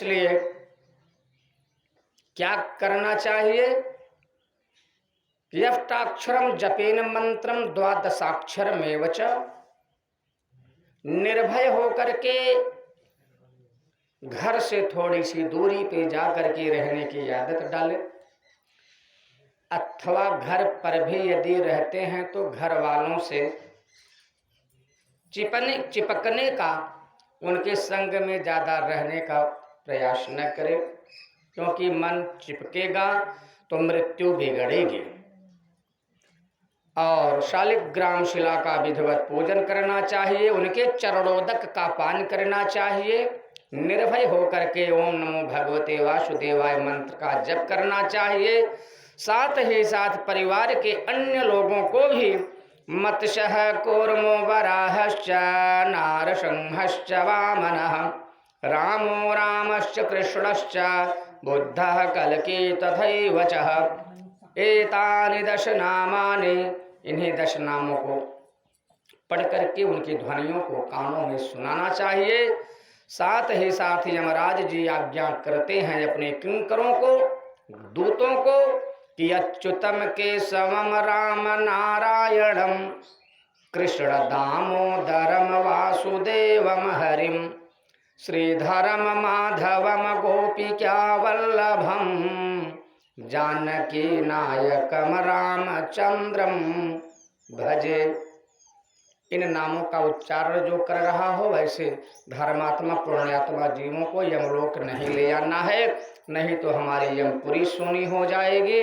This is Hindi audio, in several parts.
इसलिए क्या करना चाहिए? यष्टाक्षरम जपेन मंत्रम द्वादशाक्षरमेव च। निर्भय होकर के घर से थोड़ी सी दूरी पे जाकर के रहने की आदत डाले, अथवा घर पर भी यदि रहते हैं तो घर वालों से चिपकने का, उनके संग में ज्यादा रहने का प्रयास न करें, क्योंकि मन चिपकेगा तो मृत्यु बिगड़ेगी। और शालिग्राम शिला का विधिवत पूजन करना चाहिए, उनके चरणोदक का पान करना चाहिए, निर्भय होकर के ओम नमो भगवते वासुदेवाय मंत्र का जप करना चाहिए। साथ ही साथ परिवार के अन्य लोगों को भी मत्स्यः कूर्मो वराहश्च नारसिंहश्च वामनः रामो रामश्च कृष्णश्च बुद्धः कल्की तथैव च एतानि 10 नामानि, इन्हीं 10 नामों को पढ़ करके उनकी ध्वनियों को कानों में सुनाना चाहिए। साथ ही साथ यमराज जी आज्ञा करते हैं अपने किंकरों को, दूतों को, कि अच्युतम के समम राम नारायणम कृष्ण दामोदरम वासुदेवम हरिम श्रीधरम माधवम गोपिका वल्लभम जानकी नायकम रामचंद्रम भजे। इन नामों का उच्चारण जो कर रहा हो, वैसे धर्मात्मा पुण्यात्मा जीवों को यमलोक नहीं ले आना है, नहीं तो हमारी यमपुरी सोनी हो जाएगी।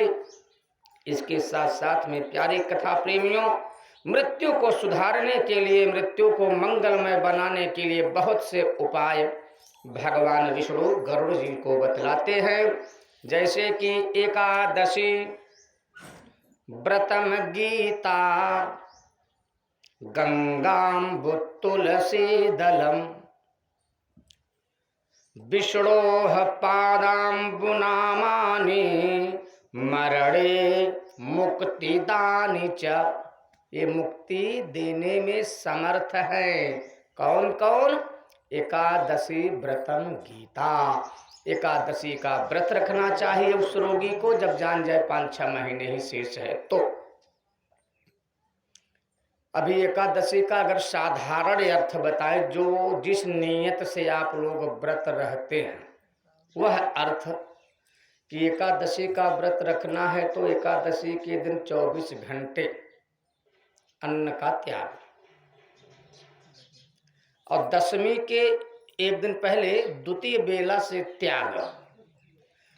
इसके साथ साथ में प्यारे कथा प्रेमियों, मृत्यु को सुधारने के लिए, मृत्यु को मंगलमय बनाने के लिए बहुत से उपाय भगवान विष्णु गरुड़ जी को बतलाते हैं। जैसे कि एकादशी, व्रतम गीता, गंगाम्बु तुलसी दलम, विष्णोः पादाम्बुनामानि मरणे मुक्तिदानि च। ये मुक्ति देने में समर्थ है। कौन कौन? एकादशी, व्रतम, गीता। एकादशी का व्रत रखना चाहिए उस रोगी को जब जान जाए 5-6 महीने ही शेष है तो। अभी एकादशी का अगर साधारण अर्थ बताए, जो जिस नियत से आप लोग व्रत रहते हैं, वह अर्थ कि एकादशी का व्रत रखना है तो एकादशी के दिन 24 घंटे अन्न का त्याग, और दशमी के एक दिन पहले द्वितीय बेला से त्याग,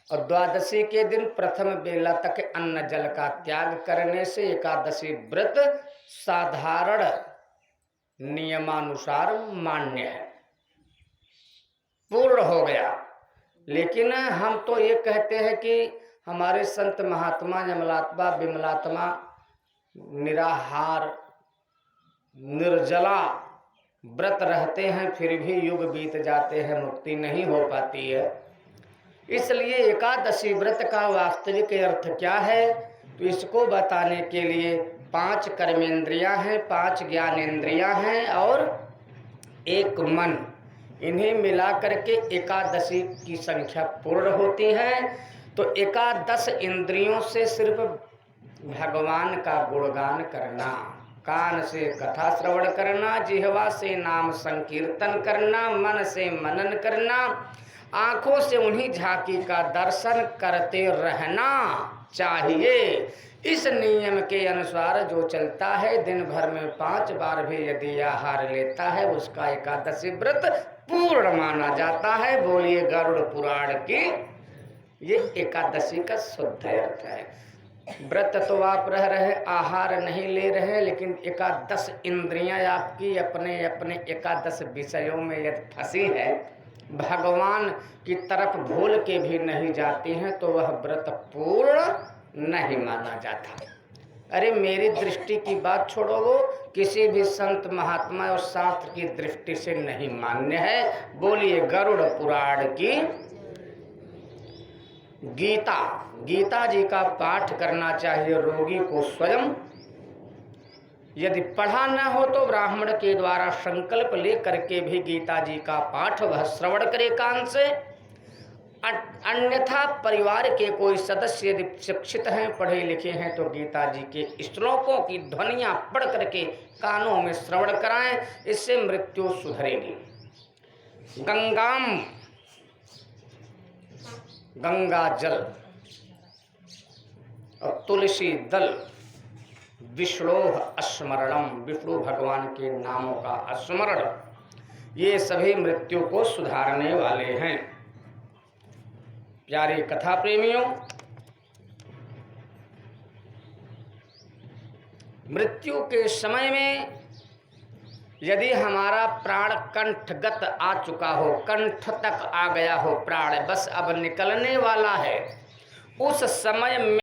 और द्वादशी के दिन प्रथम बेला तक अन्न जल का त्याग करने से एकादशी व्रत साधारण नियमानुसार मान्य है, पूर्ण हो गया। लेकिन हम तो ये कहते हैं कि हमारे संत महात्मा यमलात्मा विमलात्मा निराहार निर्जला व्रत रहते हैं, फिर भी युग बीत जाते हैं, मुक्ति नहीं हो पाती है। इसलिए एकादशी व्रत का वास्तविक अर्थ क्या है, तो इसको बताने के लिए 5 कर्मेंद्रियां हैं, 5 ज्ञानेंद्रियां हैं और 1 मन, इन्हें मिलाकर के एकादशी की संख्या पूर्ण होती है। तो एकादश इंद्रियों से सिर्फ भगवान का गुणगान करना, कान से कथा श्रवण करना, जिह्वा से नाम संकीर्तन करना, मन से मनन करना, आंखों से उन्हीं झांकी का दर्शन करते रहना चाहिए। इस नियम के अनुसार जो चलता है, दिन भर में 5 बार भी यदि आहार लेता है, उसका एकादशी व्रत पूर्ण माना जाता है। बोलिए गरुड़ पुराण की। ये एकादशी का शुद्ध अर्थ है। व्रत तो आप रह रहे, आहार नहीं ले रहे, लेकिन एकादश इंद्रियां आपकी अपने अपने एकादश विषयों में यदि फंसी है, भगवान की तरफ भूल के भी नहीं जाती हैं, तो वह व्रत पूर्ण नहीं माना जाता। अरे मेरी दृष्टि की बात छोड़ो, वो किसी भी संत महात्मा और शास्त्र की दृष्टि से नहीं मान्य है। बोलिए गरुड़ पुराण की। गीता, गीता जी का पाठ करना चाहिए रोगी को स्वयं। यदि पढ़ा न हो तो ब्राह्मण के द्वारा संकल्प ले करके भी गीता जी का पाठ वह श्रवण करे कान से। अन्यथा परिवार के कोई सदस्य यदि शिक्षित हैं, पढ़े लिखे हैं, तो गीता जी के श्लोकों की ध्वनियाँ पढ़ करके कानों में श्रवण कराएं, इससे मृत्यु सुधरेगी। गंगाम, गंगा जल और तुलसी दल, विष्णोह स्मरणम, विष्णु भगवान के नामों का स्मरण, ये सभी मृत्यु को सुधारने वाले हैं। प्यारे कथा प्रेमियों, मृत्यु के समय में यदि हमारा प्राण कंठगत आ चुका हो, कंठ तक आ गया हो प्राण, बस अब निकलने वाला है, उस समय में